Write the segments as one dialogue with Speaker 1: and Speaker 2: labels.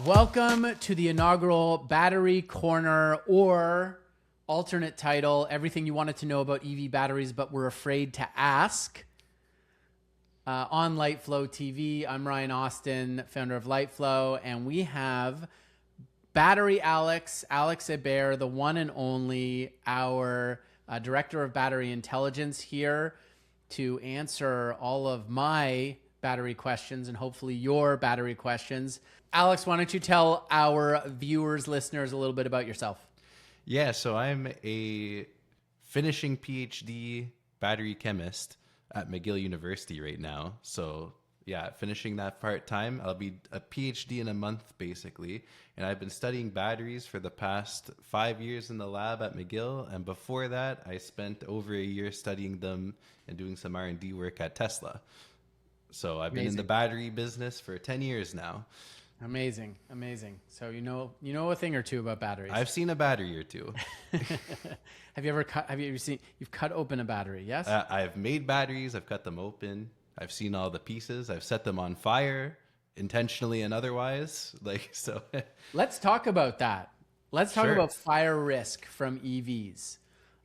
Speaker 1: Welcome to the inaugural Battery Corner, or alternate title, everything you wanted to know about EV batteries but were afraid to ask. On Lyteflo TV, I'm Ryan Austin, founder of Lyteflo, and we have Battery Alex Hebert, the one and only, our director of battery intelligence, here to answer all of my battery questions and hopefully your battery questions. Alex, why don't you tell our viewers, listeners, a little bit about yourself?
Speaker 2: Yeah, so I'm a finishing PhD battery chemist at McGill University right now. So yeah, finishing that part-time. I'll be a PhD in a month, basically. And I've been studying batteries for the past 5 years in the lab at McGill. And before that, I spent over a year studying them and doing some R&D work at Tesla. So I've been in the battery business for 10 years now.
Speaker 1: Amazing. So you know a thing or two about batteries.
Speaker 2: I've seen a battery or two.
Speaker 1: You've cut open a battery? Yes.
Speaker 2: I've made batteries. I've cut them open. I've seen all the pieces. I've set them on fire, intentionally and otherwise.
Speaker 1: Let's talk about that. Let's talk
Speaker 2: Sure.
Speaker 1: about fire risk from EVs.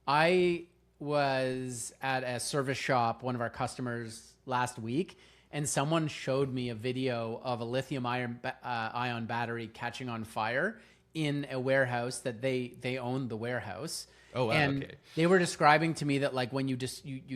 Speaker 1: I was at a service shop, one of our customers, last week, and someone showed me a video of a lithium ion battery catching on fire in a warehouse that they owned the warehouse.
Speaker 2: Oh, wow,
Speaker 1: and
Speaker 2: okay.
Speaker 1: they were describing to me that, like, when you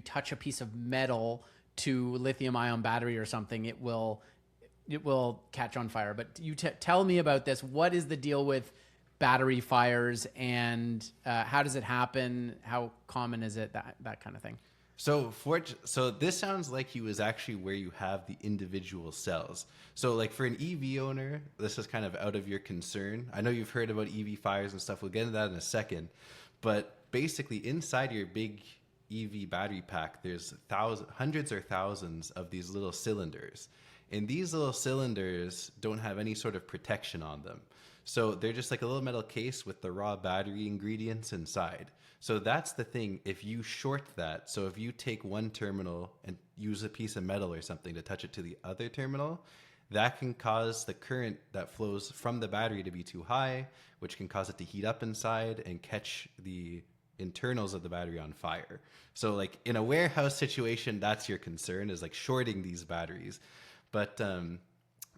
Speaker 1: touch a piece of metal to lithium ion battery or something, it will catch on fire. But you tell me about this. What is the deal with battery fires, and how does it happen? How common is it? That kind of thing.
Speaker 2: So this sounds like he was actually where you have the individual cells. So like for an EV owner, this is kind of out of your concern. I know you've heard about EV fires and stuff. We'll get into that in a second. But basically inside your big EV battery pack, there's hundreds or thousands of these little cylinders. And these little cylinders don't have any sort of protection on them. So they're just like a little metal case with the raw battery ingredients inside. So that's the thing. If you short that, so if you take one terminal and use a piece of metal or something to touch it to the other terminal, that can cause the current that flows from the battery to be too high, which can cause it to heat up inside and catch the internals of the battery on fire. So like in a warehouse situation, that's your concern, is like shorting these batteries. But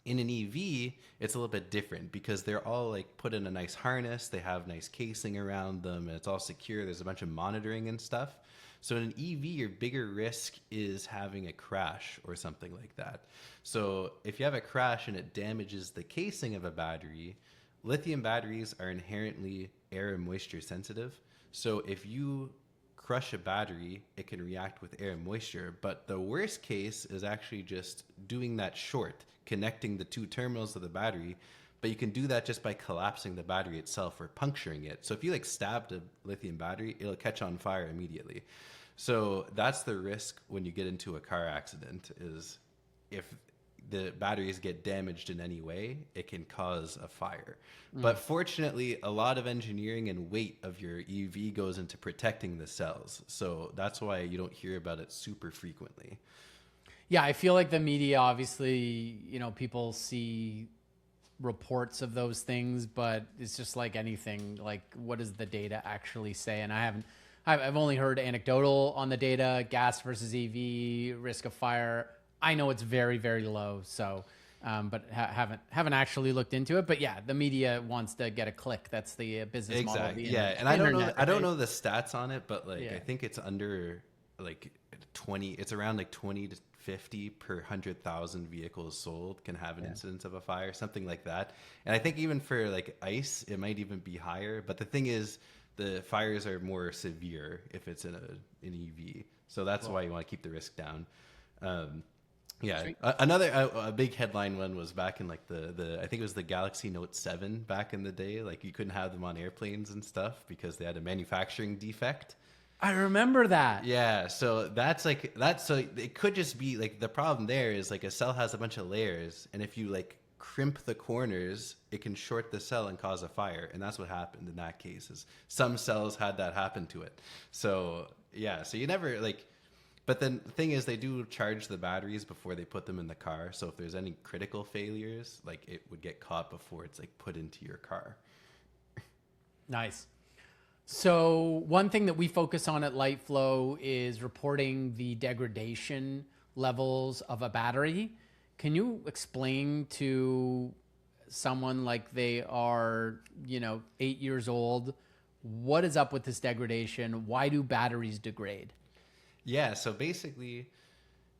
Speaker 2: in an EV, it's a little bit different because they're all like put in a nice harness. They have nice casing around them and it's all secure. There's a bunch of monitoring and stuff. So in an EV, your bigger risk is having a crash or something like that. So if you have a crash and it damages the casing of a battery, lithium batteries are inherently air and moisture sensitive. So if you crush a battery, it can react with air and moisture. But the worst case is actually just doing that short, connecting the two terminals of the battery. But you can do that just by collapsing the battery itself or puncturing it. So if you like stabbed a lithium battery, it'll catch on fire immediately. So that's the risk when you get into a car accident, is if the batteries get damaged in any way, it can cause a fire. But fortunately, a lot of engineering and weight of your EV goes into protecting the cells. So that's why you don't hear about it super frequently.
Speaker 1: Yeah, I feel like the media, obviously, people see reports of those things, but it's just like anything. Like, what does the data actually say? And I've only heard anecdotal on the data, gas versus EV, risk of fire. I know it's very, very low. So, but haven't actually looked into it. But yeah, the media wants to get a click. That's the business model.
Speaker 2: Exactly. Yeah, and I don't know the stats on it, but like I think it's under like 20. It's around like 20 to 50 per 100,000 vehicles sold can have an incidence of a fire, something like that. And I think even for like ICE, it might even be higher. But the thing is, the fires are more severe if it's in an EV. So that's why you want to keep the risk down. Another a big headline one was back in like the I think it was the Galaxy Note 7 back in the day. Like you couldn't have them on airplanes and stuff because they had a manufacturing defect.
Speaker 1: I remember that.
Speaker 2: Yeah, so so it could just be like the problem there is like a cell has a bunch of layers, and if you like crimp the corners, it can short the cell and cause a fire, and that's what happened in that case. Is some cells had that happen to it. So yeah, so you never like But then the thing is, they do charge the batteries before they put them in the car. So if there's any critical failures, like it would get caught before it's like put into your car.
Speaker 1: Nice. So one thing that we focus on at Lyteflo is reporting the degradation levels of a battery. Can you explain to someone like they are, 8 years old, what is up with this degradation? Why do batteries degrade?
Speaker 2: Yeah, so basically,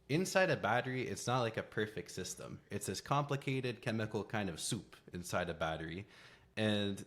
Speaker 2: inside a battery, it's not like a perfect system. It's this complicated chemical kind of soup inside a battery. And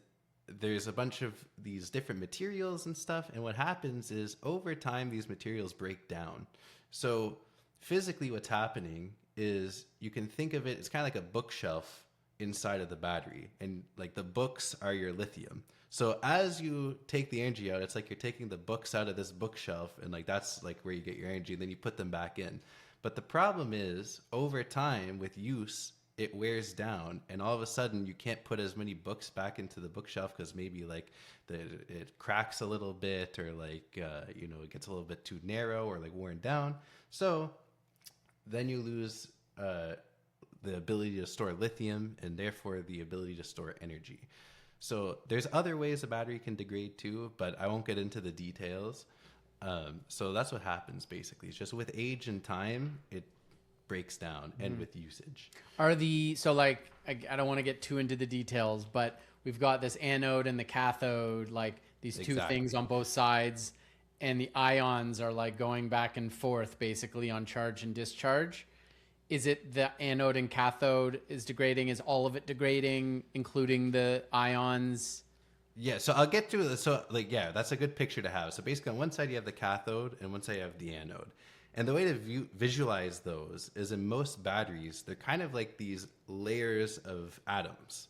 Speaker 2: there's a bunch of these different materials and stuff. And what happens is over time, these materials break down. So physically, what's happening is you can think of it, it's kind of like a bookshelf inside of the battery. And like the books are your lithium. So as you take the energy out, it's like you're taking the books out of this bookshelf, and like that's like where you get your energy, and then you put them back in. But the problem is, over time with use, it wears down, and all of a sudden you can't put as many books back into the bookshelf because maybe like it cracks a little bit, or like it gets a little bit too narrow or like worn down. So then you lose the ability to store lithium, and therefore the ability to store energy. So there's other ways a battery can degrade too, but I won't get into the details. So that's what happens basically. It's just with age and time, it breaks down, and with usage.
Speaker 1: I don't want to get too into the details, but we've got this anode and the cathode, like these two things on both sides, and the ions are like going back and forth basically on charge and discharge. Is it the anode and cathode is degrading? Is all of it degrading, including the ions?
Speaker 2: Yeah, so I'll get to this. So, that's a good picture to have. So basically, on one side you have the cathode, and one side you have the anode. And the way to visualize those is in most batteries, they're kind of like these layers of atoms.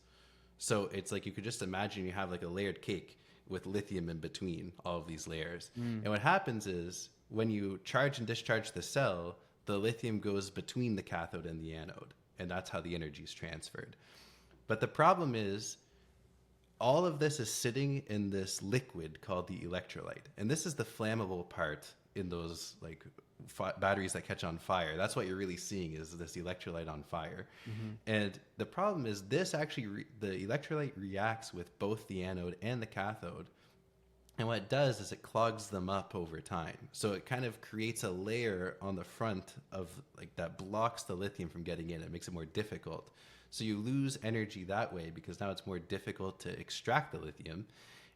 Speaker 2: So it's like you could just imagine you have like a layered cake with lithium in between all of these layers. And what happens is when you charge and discharge the cell, the lithium goes between the cathode and the anode, and that's how the energy is transferred. But the problem is all of this is sitting in this liquid called the electrolyte, and this is the flammable part in those like batteries that catch on fire. That's what you're really seeing is this electrolyte on fire. And the problem is this actually the electrolyte reacts with both the anode and the cathode. And what it does is it clogs them up over time. So it kind of creates a layer on the front of like that blocks the lithium from getting in. It makes it more difficult. So you lose energy that way because now it's more difficult to extract the lithium.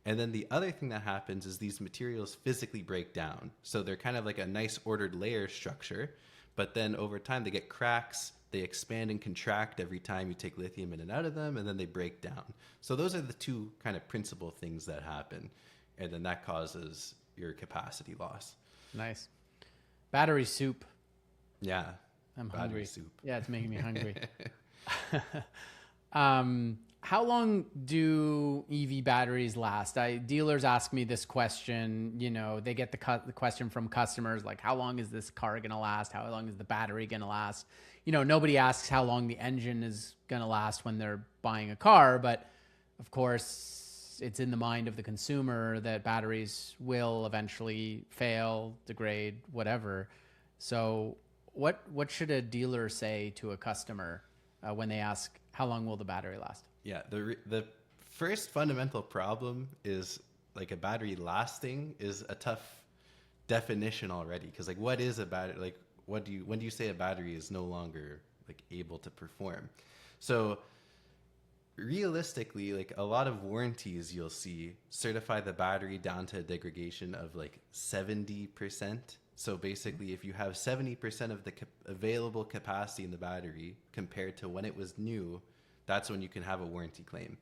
Speaker 2: And then the other thing that happens is these materials physically break down. So they're kind of like a nice ordered layer structure, but then over time they get cracks, they expand and contract every time you take lithium in and out of them, and then they break down. So those are the two kind of principal things that happen. And then that causes your capacity loss.
Speaker 1: Nice. Battery soup.
Speaker 2: Yeah.
Speaker 1: I'm
Speaker 2: battery
Speaker 1: hungry.
Speaker 2: soup.
Speaker 1: Yeah, it's making me hungry. How long do EV batteries last? Dealers ask me this question. They get the question from customers like, how long is this car going to last? How long is the battery going to last? Nobody asks how long the engine is going to last when they're buying a car. But of course, it's in the mind of the consumer that batteries will eventually fail, degrade, whatever. So what should a dealer say to a customer when they ask, how long will the battery last?
Speaker 2: Yeah, the first fundamental problem is like a battery lasting is a tough definition already. Because like, what is a battery? Like, when do you say a battery is no longer like able to perform? So realistically, like a lot of warranties you'll see certify the battery down to a degradation of like 70%. So basically, if you have 70% of the available capacity in the battery compared to when it was new, that's when you can have a warranty claim.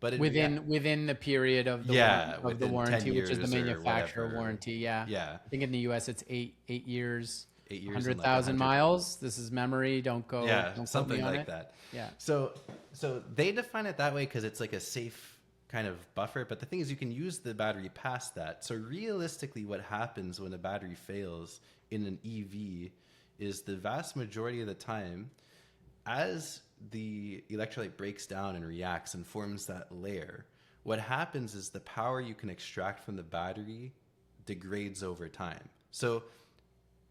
Speaker 2: But
Speaker 1: within the period of the warranty, which is the manufacturer warranty. Yeah. I think in the US it's eight years.
Speaker 2: 8 years,
Speaker 1: 100,000 miles. This is memory. Don't go. Don't
Speaker 2: something like that.
Speaker 1: Yeah.
Speaker 2: So they define it that way because it's like a safe kind of buffer. But the thing is, you can use the battery past that. So realistically, what happens when a battery fails in an EV is the vast majority of the time, as the electrolyte breaks down and reacts and forms that layer, what happens is the power you can extract from the battery degrades over time. So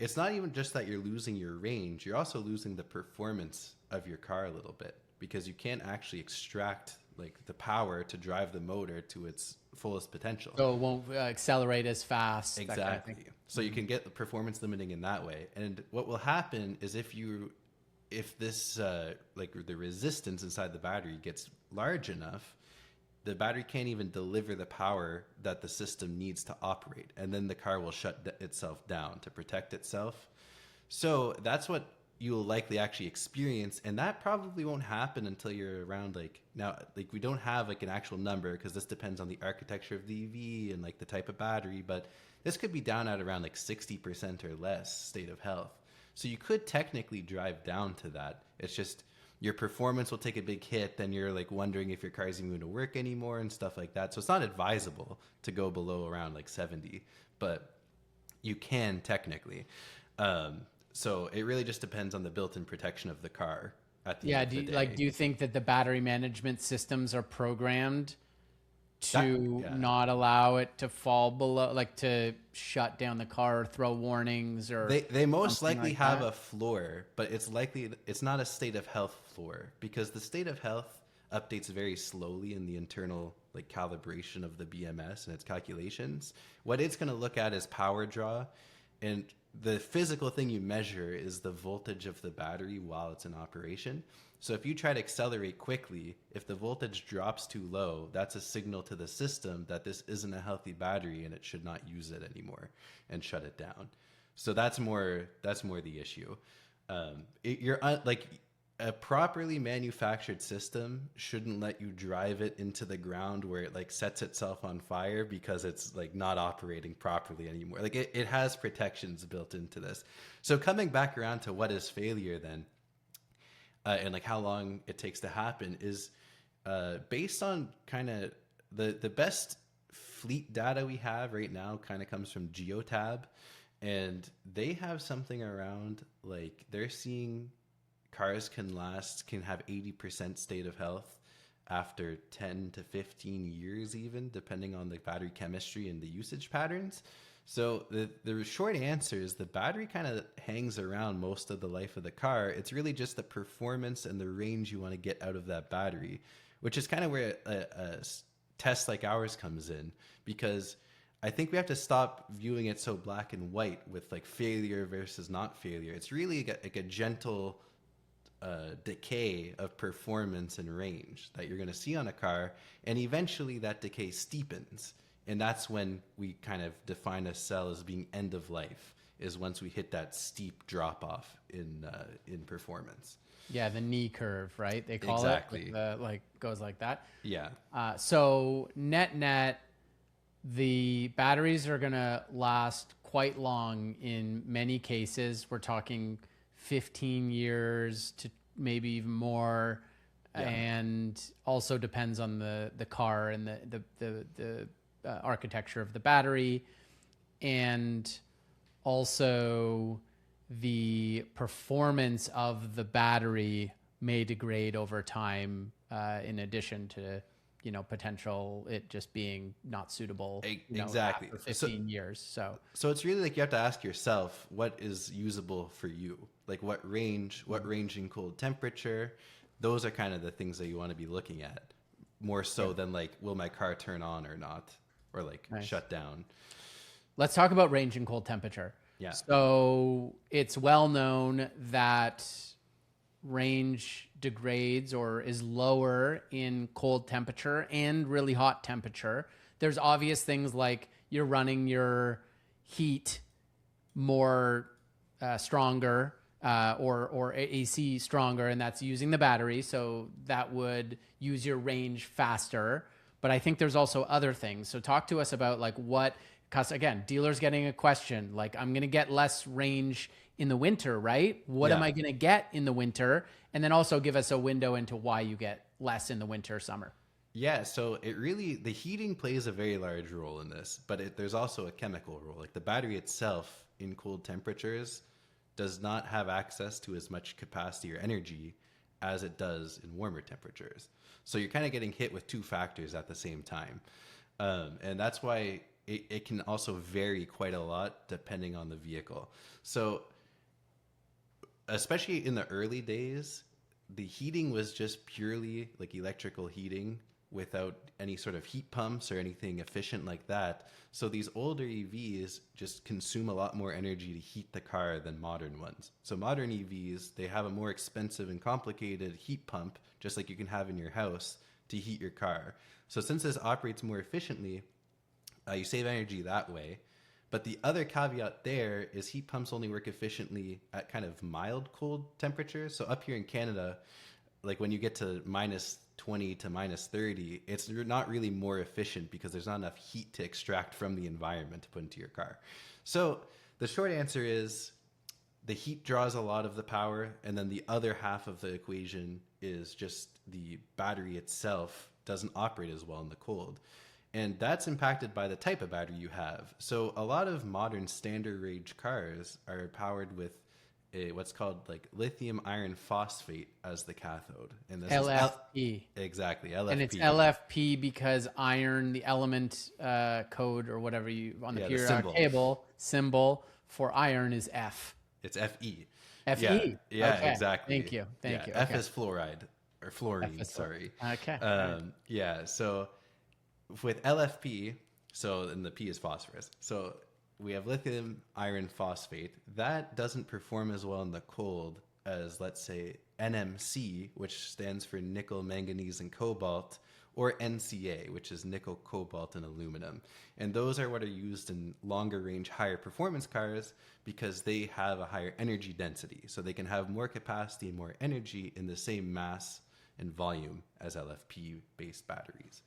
Speaker 2: it's not even just that you're losing your range, you're also losing the performance of your car a little bit, because you can't actually extract like the power to drive the motor to its fullest potential.
Speaker 1: So it won't accelerate as fast. That kind of
Speaker 2: Exactly.
Speaker 1: thing.
Speaker 2: So you can get the performance limiting in that way. And what will happen is if this like the resistance inside the battery gets large enough, the battery can't even deliver the power that the system needs to operate, and then the car will shut itself down to protect itself. So that's what you'll likely actually experience, and that probably won't happen until you're around like now. Like we don't have like an actual number because this depends on the architecture of the EV and like the type of battery, but this could be down at around like 60% or less state of health. So you could technically drive down to that. It's just your performance will take a big hit, then you're like wondering if your car is even going to work anymore and stuff like that. So it's not advisable to go below around like 70, but you can technically. So it really just depends on the built-in protection of the car at the end of the day.
Speaker 1: Do you think that the battery management systems are programmed to not allow it to fall below, like to shut down the car or throw warnings, or
Speaker 2: they most likely
Speaker 1: like
Speaker 2: have
Speaker 1: that?
Speaker 2: a floor, but it's not a state of health floor, because the state of health updates very slowly in the internal like calibration of the BMS and its calculations. What it's going to look at is power draw, and the physical thing you measure is the voltage of the battery while it's in operation. So if you try to accelerate quickly, if the voltage drops too low, that's a signal to the system that this isn't a healthy battery and it should not use it anymore and shut it down. So that's more the issue. Like a properly manufactured system shouldn't let you drive it into the ground where it like sets itself on fire because it's like not operating properly anymore. Like it has protections built into this. So coming back around to what is failure then, and like how long it takes to happen is based on kind of the best fleet data we have right now kind of comes from Geotab, and they have something around like they're seeing cars can have 80% state of health after 10 to 15 years, even depending on the battery chemistry and the usage patterns. So the short answer is the battery kind of hangs around most of the life of the car. It's really just the performance and the range you want to get out of that battery, which is kind of where a test like ours comes in, because I think we have to stop viewing it so black and white with like failure versus not failure. It's really like a gentle decay of performance and range that you're going to see on a car, and eventually that decay steepens. And that's when we kind of define a cell as being end of life, is once we hit that steep drop off in performance.
Speaker 1: Yeah, the knee curve, right? They call
Speaker 2: Exactly.
Speaker 1: it like goes like that.
Speaker 2: Yeah.
Speaker 1: So net, the batteries are going to last quite long in many cases. We're talking 15 years to maybe even more, and also depends on the car and the architecture of the battery, and also the performance of the battery may degrade over time, in addition to potential it just being not suitable
Speaker 2: Exactly.
Speaker 1: after 15 years.
Speaker 2: So it's really like you have to ask yourself what is usable for you, like what range in cold temperature. Those are kind of the things that you want to be looking at more so than like, will my car turn on or not, or like shut down.
Speaker 1: Let's talk about range in cold temperature.
Speaker 2: Yeah.
Speaker 1: So it's well known that range degrades or is lower in cold temperature and really hot temperature. There's obvious things like you're running your heat more stronger, or AC stronger, and that's using the battery. So that would use your range faster. But I think there's also other things. So talk to us about like what, because again, dealers getting a question, like I'm going to get less range in the winter, right? What am I going to get in the winter? And then also give us a window into why you get less in the winter, summer.
Speaker 2: Yeah, so the heating plays a very large role in this, but there's also a chemical role. Like the battery itself in cold temperatures does not have access to as much capacity or energy as it does in warmer temperatures. So you're kind of getting hit with two factors at the same time. And that's why it can also vary quite a lot depending on the vehicle. So especially in the early days, the heating was just purely like electrical heating without any sort of heat pumps or anything efficient like that. So these older EVs just consume a lot more energy to heat the car than modern ones. So modern EVs, they have a more expensive and complicated heat pump, just like you can have in your house, to heat your car. So since this operates more efficiently, you save energy that way. But the other caveat there is heat pumps only work efficiently at kind of mild cold temperatures. So up here in Canada, like when you get to minus 20 to minus 30, it's not really more efficient because there's not enough heat to extract from the environment to put into your car. So the short answer is the heat draws a lot of the power, and then the other half of the equation is just the battery itself doesn't operate as well in the cold. And that's impacted by the type of battery you have. So a lot of modern standard range cars are powered with what's called like lithium iron phosphate as the cathode. And this
Speaker 1: LFP.
Speaker 2: Exactly, LFP.
Speaker 1: And it's LFP because iron, the element code or whatever you on the periodic table symbol for iron is F.
Speaker 2: It's Fe.
Speaker 1: Fe.
Speaker 2: Yeah,
Speaker 1: okay.
Speaker 2: Thank
Speaker 1: you. Thank you.
Speaker 2: F is fluoride or fluorine. Sorry.
Speaker 1: Okay.
Speaker 2: Yeah. So with LFP, and the P is phosphorus. So we have lithium iron phosphate. That doesn't perform as well in the cold as, let's say, NMC, which stands for nickel, manganese, and cobalt, or NCA, which is nickel, cobalt, and aluminum. And those are what are used in longer range, higher performance cars because they have a higher energy density. So they can have more capacity and more energy in the same mass and volume as LFP-based batteries.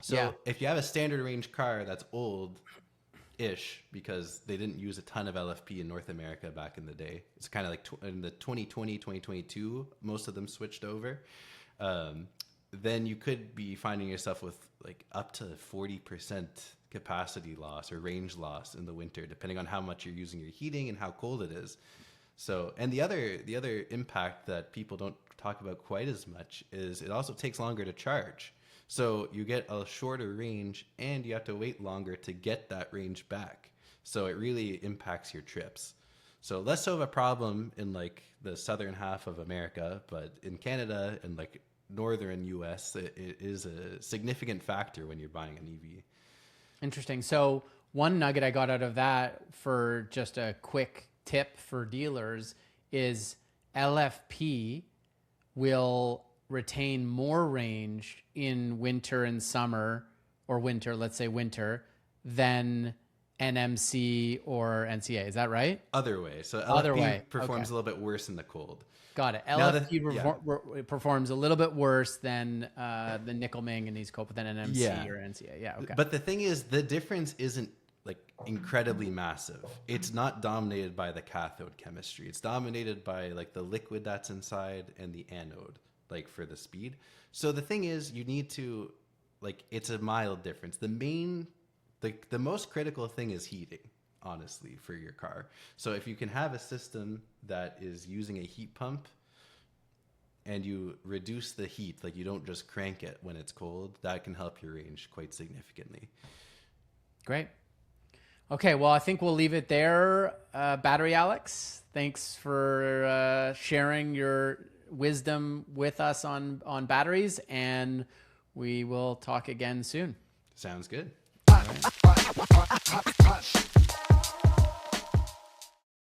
Speaker 2: So if you have a standard range car that's old-ish because they didn't use a ton of LFP in North America back in the day, it's kind of like in the 2020, 2022, most of them switched over. Then you could be finding yourself with like up to 40% capacity loss or range loss in the winter, depending on how much you're using your heating and how cold it is. So, and the other impact that people don't talk about quite as much is it also takes longer to charge. So you get a shorter range and you have to wait longer to get that range back. So it really impacts your trips. So less so of a problem in like the southern half of America, but in Canada and like northern US, it is a significant factor when you're buying an EV.
Speaker 1: Interesting. So one nugget I got out of that for just a quick tip for dealers is LFP will retain more range in winter and summer, or winter, let's say winter, than NMC or NCA. Is that right?
Speaker 2: Other way. So LFP performs a little bit worse in the cold.
Speaker 1: Got it. LFP performs a little bit worse than the nickel, manganese, cobalt, than NMC or NCA. Yeah. Okay.
Speaker 2: But the thing is, the difference isn't like incredibly massive. It's not dominated by the cathode chemistry. It's dominated by like the liquid that's inside and the anode, like for the speed. So the thing is, you need to like, it's a mild difference. The most critical thing is heating, honestly, for your car. So if you can have a system that is using a heat pump and you reduce the heat, like you don't just crank it when it's cold, that can help your range quite significantly.
Speaker 1: Great. Okay, well, I think we'll leave it there. Battery Alex, thanks for sharing your wisdom with us on batteries, and we will talk again soon.
Speaker 2: Sounds good.
Speaker 1: All right.